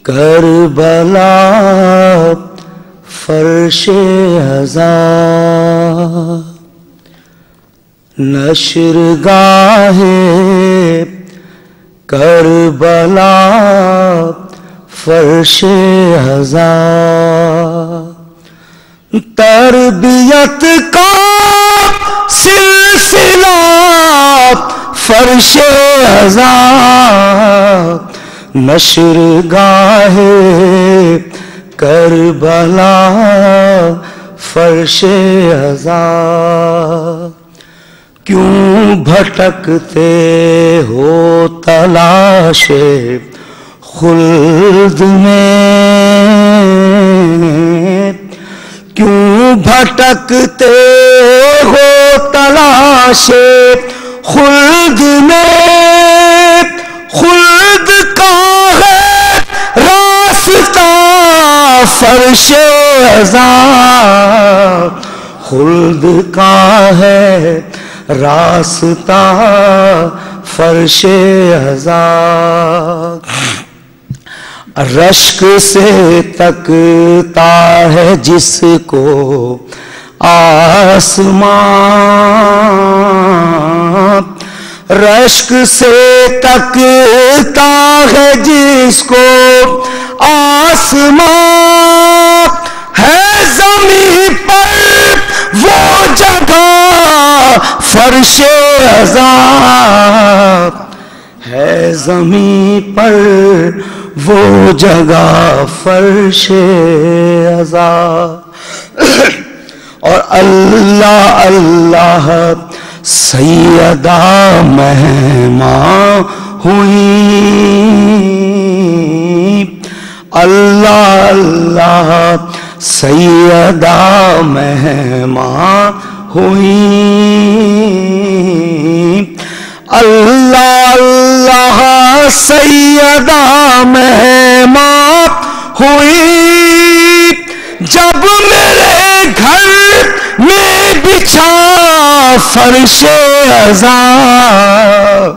کربلا فرش ہزار نشر گاہ کربلا فرش ہزار تربیت کا سلسلہ فرش ہزار نشر گاہ کربلا فرش ہزار کیوں بھٹکتے ہو تلاش خلد میں کیوں بھٹکتے ہو تلاش خلد میں خلد کا ہے راستہ فرش ہزار خلد کا ہے راستہ فرش ہزار رشک سے تکتا ہے جس کو آسمان رشک سے تکتا ہے جس کو آسمان ہے زمین پر وہ جگہ فرش ہزار ہے زمین پر وہ جگہ فرش ہزار اور اللہ اللہ سیدہ مہماں ہوئی اللہ اللہ سیدہ مہماں ہوئی اللہ اللہ سیدہ مہماں ہوئی جب میرے گھر میں بچھا فرش ہزار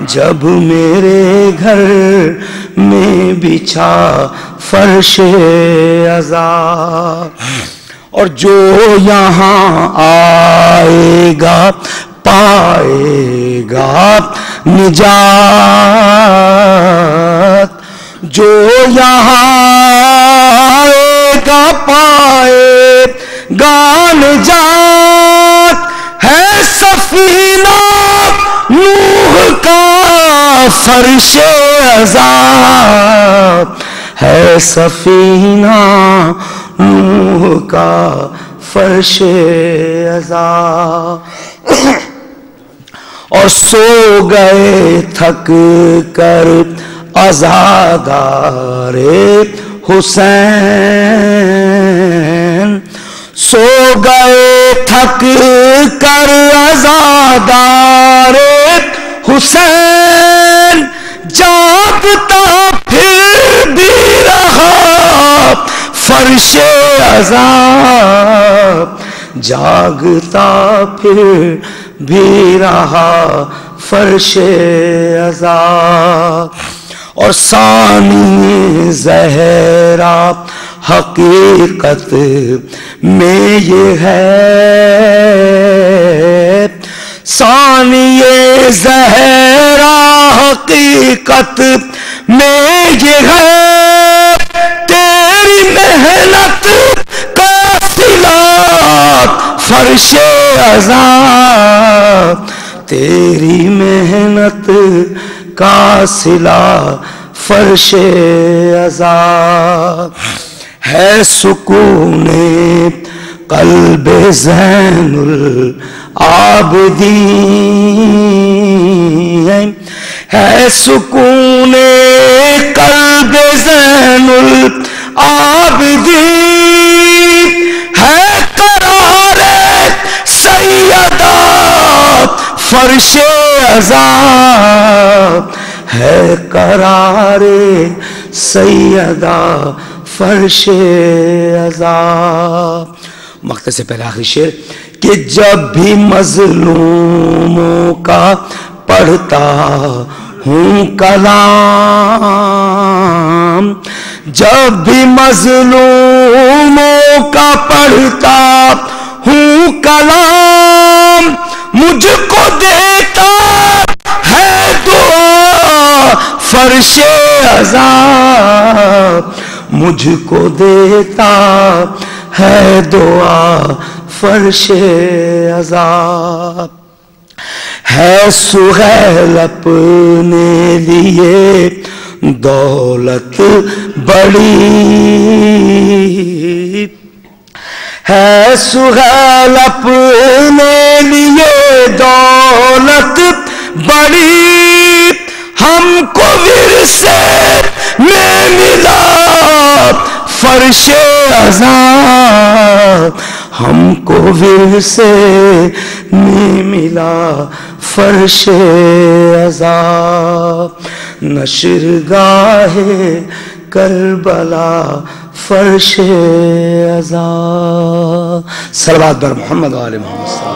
جب میرے گھر میں بچھا فرش ہزار اور جو یہاں آئے گا پائے گا نجات جو یہاں آئے گا پائے گا نجات ہے سفینہ نوح کا فرش ہزار ہے سفینہ نوح کا فرش ہزار اور سو گئے تھک کر عزادار حسین سو گئے تھک کر عزادار حسین جاگتا پھر بھی رہا فرش عذاب جاگتا پھر بھی رہا فرش عذاب اور ثانی زہرا حقیقت میں یہ ہے ثانی زہرا حقیقت میں یہ ہے تیری محنت کا صلہ فرش عذاب تیری محنت کا صلہ فرش عذاب ہے سکون قلب زین العابدین ہے سکون قلب زین العابدین ہے قرار سیدات فرش عذاب ہے قرار سیدہ فرش عذاب مقطع سے پہلے آخری شعر کہ جب بھی مظلوموں کا پڑھتا ہوں کلام جب بھی مظلوموں کا پڑھتا ہوں کلام مجھ کو دیتا ہے دعا فرش عذاب مجھ کو دیتا ہے دعا فرش عذاب ہے سہیل اپنے لیے دولت بڑی ہے سہیل اپنے لیے دولت بڑی ہم کو ورثے میں ملا فرش عذاب ہم کو ورثے میں ملا فرش عذاب نشر گاہ کربلا فرش عذاب صلوات بر محمد و آل محمد.